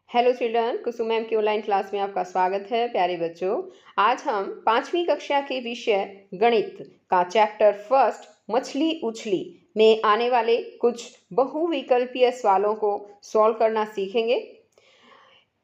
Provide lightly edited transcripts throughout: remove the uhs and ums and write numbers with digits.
Hello children, कुसुम ma'am की online class में आपका स्वागत है। प्यारे बच्चों, आज हम 5वीं कक्षा के विषय गणित का चैप्टर फर्स्ट मछली उछली में आने वाले कुछ बहुविकल्पीय सवालों को सॉल्व करना सीखेंगे।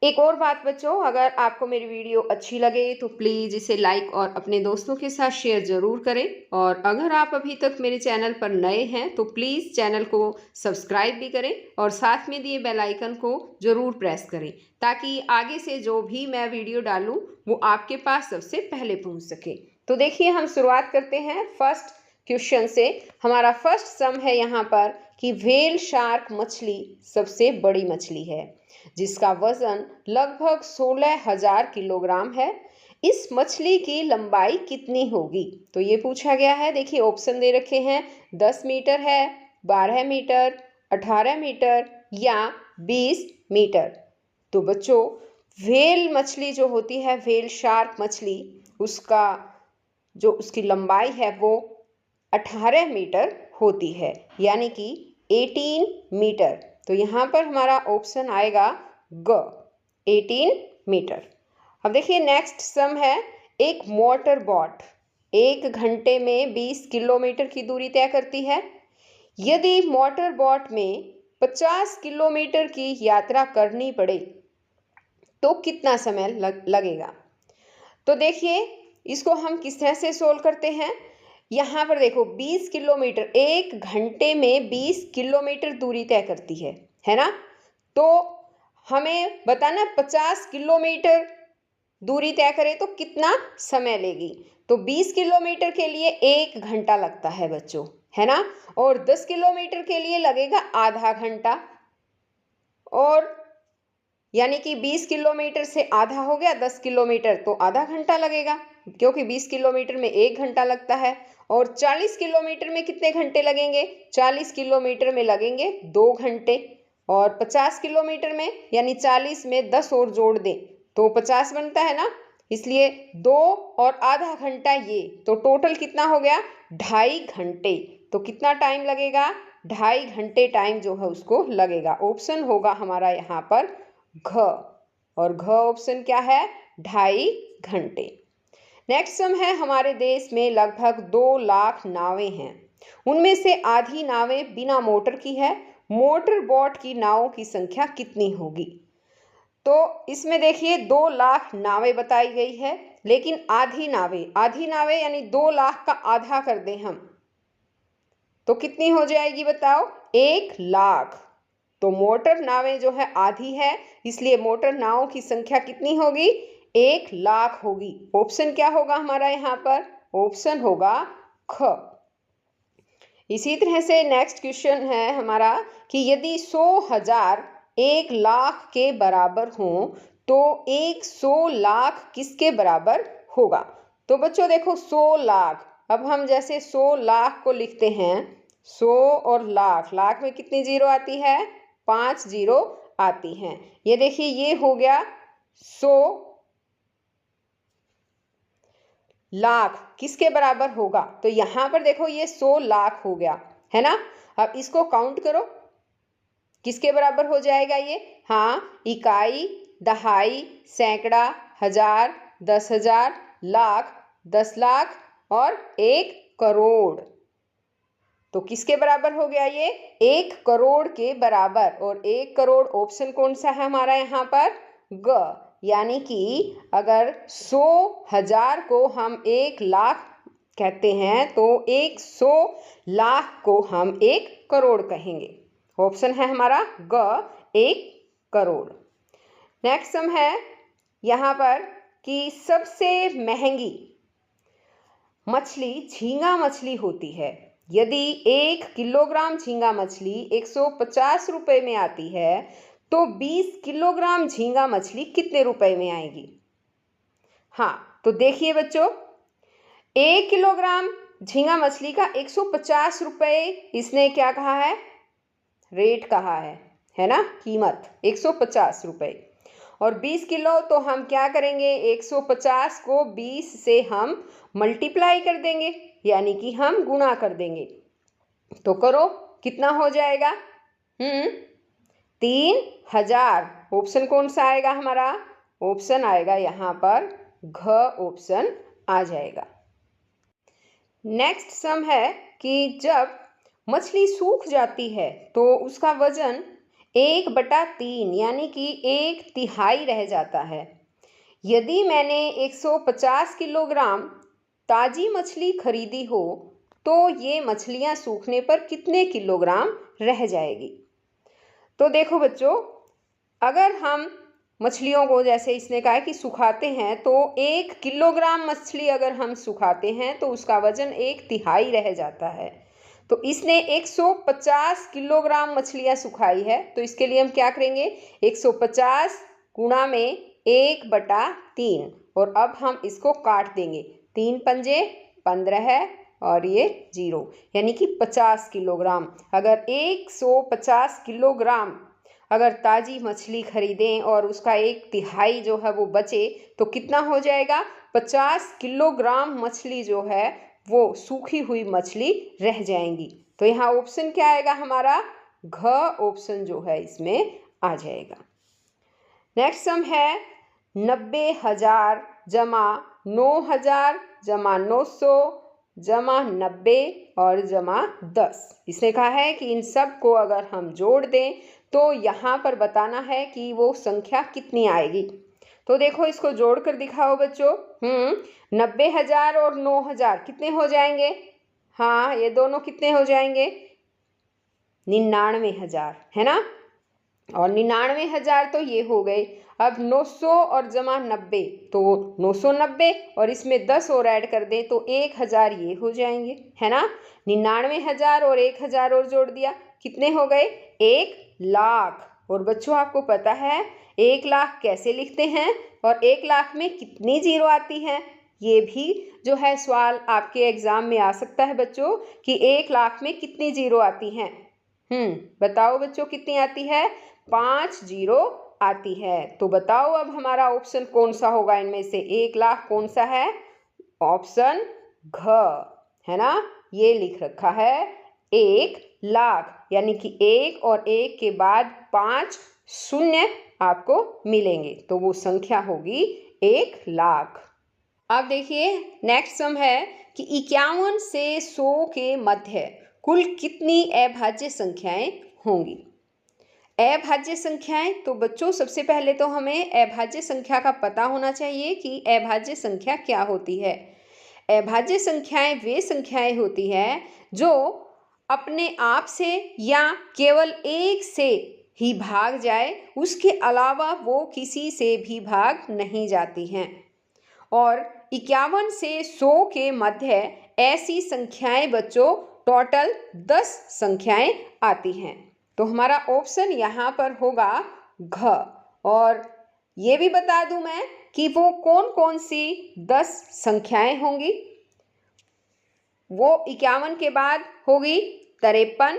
एक और बात बच्चों, अगर आपको मेरी वीडियो अच्छी लगे तो प्लीज़ इसे लाइक और अपने दोस्तों के साथ शेयर ज़रूर करें। और अगर आप अभी तक मेरे चैनल पर नए हैं तो प्लीज़ चैनल को सब्सक्राइब भी करें और साथ में दिए बेल आइकन को ज़रूर प्रेस करें, ताकि आगे से जो भी मैं वीडियो डालूं वो आपके पास सबसे पहले पहुंच सके। तो देखिए, हम शुरुआत करते हैं फर्स्ट क्वेश्चन से। हमारा फर्स्ट सम है यहाँ पर कि व्हेल शार्क मछली सबसे बड़ी मछली है, जिसका वजन लगभग 16,000 किलोग्राम है। इस मछली की लंबाई कितनी होगी? तो ये पूछा गया है। देखिए, ऑप्शन दे रखे हैं, 10 मीटर है, 12 मीटर, 18 मीटर या 20 मीटर। तो बच्चों, व्हेल मछली जो होती है, व्हेल शार्क मछली, उसका जो उसकी लंबाई है वो 18 मीटर होती है, यानी कि 18 मीटर। तो यहाँ पर हमारा ऑप्शन आएगा ग, 18 मीटर। अब देखिए, नेक्स्ट सम है, एक मोटर बोट 1 घंटे में 20 किलोमीटर की दूरी तय करती है। यदि मोटर बोट में 50 किलोमीटर की यात्रा करनी पड़े तो कितना समय लगेगा? तो देखिए, इसको हम किस तरह से सोल्व करते हैं। यहाँ पर देखो, 20 किलोमीटर, 1 घंटे में 20 किलोमीटर दूरी तय करती है ना। तो हमें बताना 50 किलोमीटर दूरी तय करें तो कितना समय लेगी। तो 20 किलोमीटर के लिए 1 घंटा लगता है बच्चों, है ना। और 10 किलोमीटर के लिए लगेगा आधा घंटा, और यानी कि 20 किलोमीटर से आधा हो गया 10 किलोमीटर, तो आधा घंटा लगेगा, क्योंकि 20 किलोमीटर में 1 घंटा लगता है। और 40 किलोमीटर में कितने घंटे लगेंगे? 40 किलोमीटर में लगेंगे 2 घंटे। और 50 किलोमीटर में, यानी 40 में 10 और जोड़ दें तो 50 बनता है ना, इसलिए 2 और आधा घंटा, ये तो टोटल कितना हो गया? 2.5 घंटे। तो कितना टाइम लगेगा? 2.5 घंटे टाइम जो है उसको लगेगा। ऑप्शन होगा हमारा यहाँ पर घ, और घ ऑप्शन क्या है? 2.5 घंटे। नेक्स्ट सम है, हमारे देश में लगभग 2 लाख नावें हैं। उनमें से आधी नावें बिना मोटर की है। मोटर बोट की नावों की संख्या कितनी होगी? तो इसमें देखिए, 2 लाख नावें बताई गई है, लेकिन आधी नावें यानी 2 लाख का आधा कर दें हम तो कितनी हो जाएगी बताओ? 1 लाख। तो मोटर नावें जो है आधी है, इसलिए मोटर नावों की संख्या कितनी होगी? 1 लाख होगी। ऑप्शन क्या होगा हमारा यहाँ पर? ऑप्शन होगा ख। इसी तरह से नेक्स्ट क्वेश्चन है हमारा कि यदि 100,000 1 लाख के बराबर हों तो 100 लाख किसके बराबर होगा? तो बच्चों देखो, 100 लाख, अब हम जैसे 100 लाख को लिखते हैं, 100 और लाख, लाख में कितनी जीरो आती है? 5 जीरो आती हैं। ये देखिए, ये हो गया 100 लाख किसके बराबर होगा? तो यहाँ पर देखो, ये 100 लाख हो गया, है ना। अब इसको काउंट करो, किसके बराबर हो जाएगा ये? हाँ, इकाई, दहाई, सैकड़ा, हजार, 10,000, लाख, 10 लाख और 1 करोड़। तो किसके बराबर हो गया ये? 1 करोड़ के बराबर। और 1 करोड़ ऑप्शन कौन सा है हमारा यहाँ पर? ग, यानी कि अगर 100,000 को हम 1 लाख कहते हैं तो 100 लाख को हम 1 करोड़ कहेंगे। ऑप्शन है हमारा ग, 1 करोड़। नेक्स्ट सम है यहाँ पर कि सबसे महंगी मछली झींगा मछली होती है। यदि 1 किलोग्राम झींगा मछली 150 रुपए में आती है तो 20 किलोग्राम झींगा मछली कितने रुपए में आएगी? हाँ, तो देखिए बच्चों, 1 किलोग्राम झींगा मछली का 150 रुपए इसने क्या कहा है? रेट कहा है ना, कीमत 150 रुपए। और 20 किलो, तो हम क्या करेंगे? 150 को 20 से हम मल्टीप्लाई कर देंगे, यानी कि हम गुणा कर देंगे। तो करो, कितना हो जाएगा? 3000। ऑप्शन कौन सा आएगा हमारा? ऑप्शन आएगा यहाँ पर घ ऑप्शन आ जाएगा। नेक्स्ट सम है कि जब मछली सूख जाती है तो उसका वजन 1/3 यानी कि 1/3 रह जाता है। यदि मैंने 150 किलोग्राम ताजी मछली खरीदी हो तो ये मछलियाँ सूखने पर कितने किलोग्राम रह जाएगी? तो देखो बच्चों, अगर हम मछलियों को, जैसे इसने कहा है कि सुखाते हैं, तो 1 किलोग्राम मछली अगर हम सुखाते हैं तो उसका वजन 1/3 रह जाता है। तो इसने 150 किलोग्राम मछलियाँ सुखाई है, तो इसके लिए हम क्या करेंगे? 150 गुणा में 1/3 और अब हम इसको काट देंगे। 3 पंजे 15 है और ये 0 यानी कि 50 किलोग्राम। अगर 150 किलोग्राम अगर ताज़ी मछली खरीदें और उसका 1/3 जो है वो बचे तो कितना हो जाएगा? 50 किलोग्राम मछली जो है वो सूखी हुई मछली रह जाएंगी। तो यहाँ ऑप्शन क्या आएगा हमारा? घ ऑप्शन जो है इसमें आ जाएगा। नेक्स्ट सम है 90,000 जमा 9,000 जमा 900 जमा 90 और जमा 10। इसने कहा है कि इन सब को अगर हम जोड़ दें तो यहाँ पर बताना है कि वो संख्या कितनी आएगी। तो देखो, इसको जोड़ कर दिखाओ बच्चों। 90,000 और 9,000 कितने हो जाएंगे? हाँ, ये दोनों कितने हो जाएंगे? 99,000 है ना। और 99,000 तो ये हो गए। अब 900 और जमा 90 तो 990 और इसमें 10 और ऐड कर दें तो 1,000 ये हो जाएंगे, है ना। 99,000 और 1,000 और जोड़ दिया, कितने हो गए? 1,00,000। और बच्चों आपको पता है 1,00,000 कैसे लिखते हैं और 1,00,000 में कितनी जीरो आती हैं? ये भी जो है सवाल आपके एग्जाम में आ सकता है बच्चों कि 1,00,000 में कितनी जीरो आती हैं। बताओ बच्चों कितनी आती है? 5 जीरो आती है। तो बताओ अब हमारा ऑप्शन कौन सा होगा इनमें से? 1,00,000 कौन सा है? ऑप्शन घ है ना। ये लिख रखा है 1,00,000 यानी कि 1 और 1 के बाद 5 शून्य आपको मिलेंगे, तो वो संख्या होगी 1,00,000। अब देखिए नेक्स्ट सम है कि 51 से 100 के मध्य कुल कितनी अभाज्य संख्याएं होंगी? अभाज्य संख्याएं, तो बच्चों सबसे पहले तो हमें अभाज्य संख्या का पता होना चाहिए कि अभाज्य संख्या क्या होती है। अभाज्य संख्याएं वे संख्याएं होती है जो अपने आप से या केवल एक से ही भाग जाए, उसके अलावा वो किसी से भी भाग नहीं जाती हैं। और 51 से 100 के मध्य ऐसी संख्याएं बच्चों टोटल 10 संख्याएं आती हैं। तो हमारा ऑप्शन यहाँ पर होगा घ। और ये भी बता दूं मैं कि वो कौन कौन सी 10 संख्याएं होंगी। वो 51 के बाद होगी 53,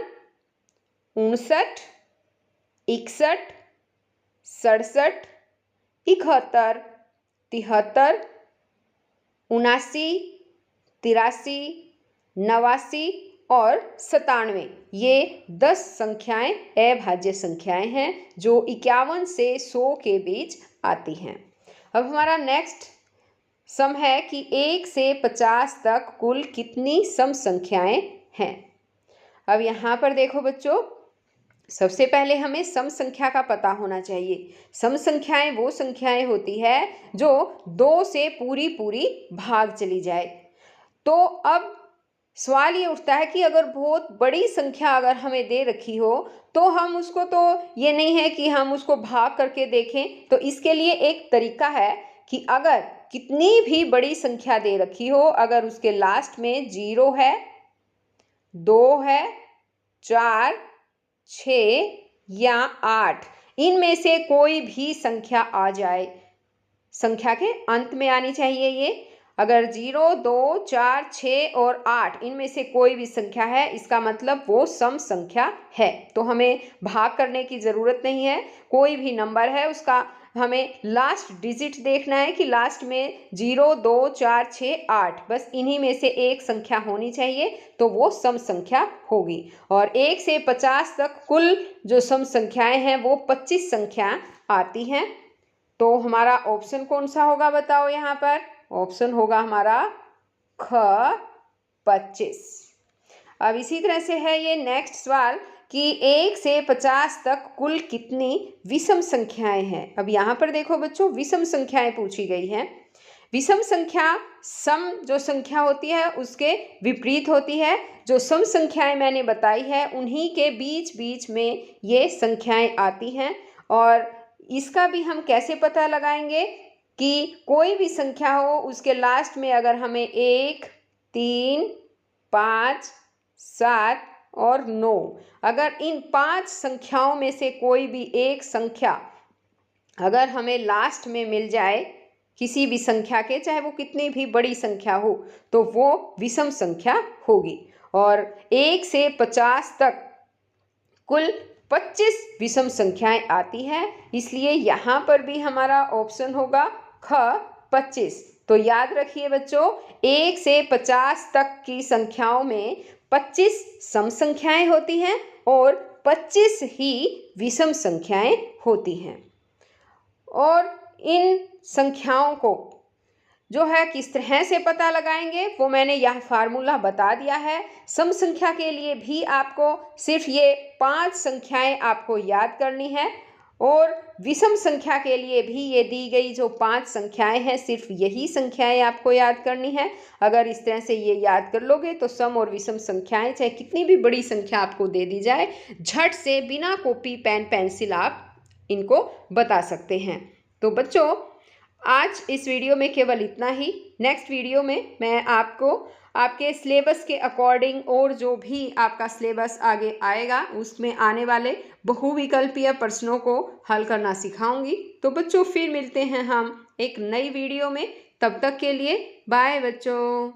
59, 61, 67, 71, 73, 79, 83, 89 और 97। ये 10 संख्याएं अभाज्य संख्याएं हैं जो 51 से 100 के बीच आती हैं। अब हमारा नेक्स्ट सम है कि 1 से 50 तक कुल कितनी सम संख्याएं हैं। अब यहाँ पर देखो बच्चों, सबसे पहले हमें सम संख्या का पता होना चाहिए। सम संख्याएं वो संख्याएं होती है जो 2 से पूरी पूरी भाग चली जाए। तो अब सवाल ये उठता है कि अगर बहुत बड़ी संख्या अगर हमें दे रखी हो तो हम उसको, तो ये नहीं है कि हम उसको भाग करके देखें। तो इसके लिए एक तरीका है कि अगर कितनी भी बड़ी संख्या दे रखी हो, अगर उसके लास्ट में 0 है, 2 है, 4, 6 या 8, इनमें से कोई भी संख्या आ जाए, संख्या के अंत में आनी चाहिए ये। अगर 0, 2, 4, 6 और 8 इनमें से कोई भी संख्या है, इसका मतलब वो सम संख्या है। तो हमें भाग करने की ज़रूरत नहीं है, कोई भी नंबर है उसका हमें लास्ट डिजिट देखना है कि लास्ट में 0, 2, 4, 6, 8 बस इन्हीं में से एक संख्या होनी चाहिए, तो वो सम संख्या होगी। और 1 से 50 तक कुल जो सम संख्याएं हैं वो 25 संख्या आती हैं। तो हमारा ऑप्शन कौन सा होगा बताओ यहाँ पर? ऑप्शन होगा हमारा ख 25। अब इसी तरह से है ये नेक्स्ट सवाल कि 1 से 50 तक कुल कितनी विषम संख्याएं हैं। अब यहाँ पर देखो बच्चों, विषम संख्याएं पूछी गई हैं। विषम संख्या सम जो संख्या होती है उसके विपरीत होती है। जो सम संख्याएं मैंने बताई है उन्हीं के बीच बीच में ये संख्याएं आती हैं। और इसका भी हम कैसे पता लगाएंगे कि कोई भी संख्या हो उसके लास्ट में अगर हमें 1, 3, 5, 7 और 9, अगर इन 5 संख्याओं में से कोई भी एक संख्या अगर हमें लास्ट में मिल जाए किसी भी संख्या के, चाहे वो कितनी भी बड़ी संख्या हो, तो वो विषम संख्या होगी। और 1 से 50 तक कुल 25 विषम संख्याएं आती हैं, इसलिए यहाँ पर भी हमारा ऑप्शन होगा ख 25। तो याद रखिए बच्चों, 1 से 50 तक की संख्याओं में 25 सम संख्याएं होती हैं और 25 ही विषम संख्याएं होती हैं। और इन संख्याओं को जो है किस तरह से पता लगाएंगे वो मैंने यह फार्मूला बता दिया है। सम संख्या के लिए भी आपको सिर्फ ये 5 संख्याएं आपको याद करनी है और विषम संख्या के लिए भी ये दी गई जो 5 संख्याएं हैं सिर्फ यही संख्याएं आपको याद करनी है। अगर इस तरह से ये याद कर लोगे तो सम और विषम संख्याएं चाहे कितनी भी बड़ी संख्या आपको दे दी जाए, झट से बिना कॉपी पेन पेंसिल आप इनको बता सकते हैं। तो बच्चों आज इस वीडियो में केवल इतना ही। नेक्स्ट वीडियो में मैं आपको आपके सिलेबस के अकॉर्डिंग और जो भी आपका सिलेबस आगे आएगा उसमें आने वाले बहुविकल्पीय प्रश्नों को हल करना सिखाऊंगी। तो बच्चों फिर मिलते हैं हम एक नई वीडियो में, तब तक के लिए बाय बच्चों।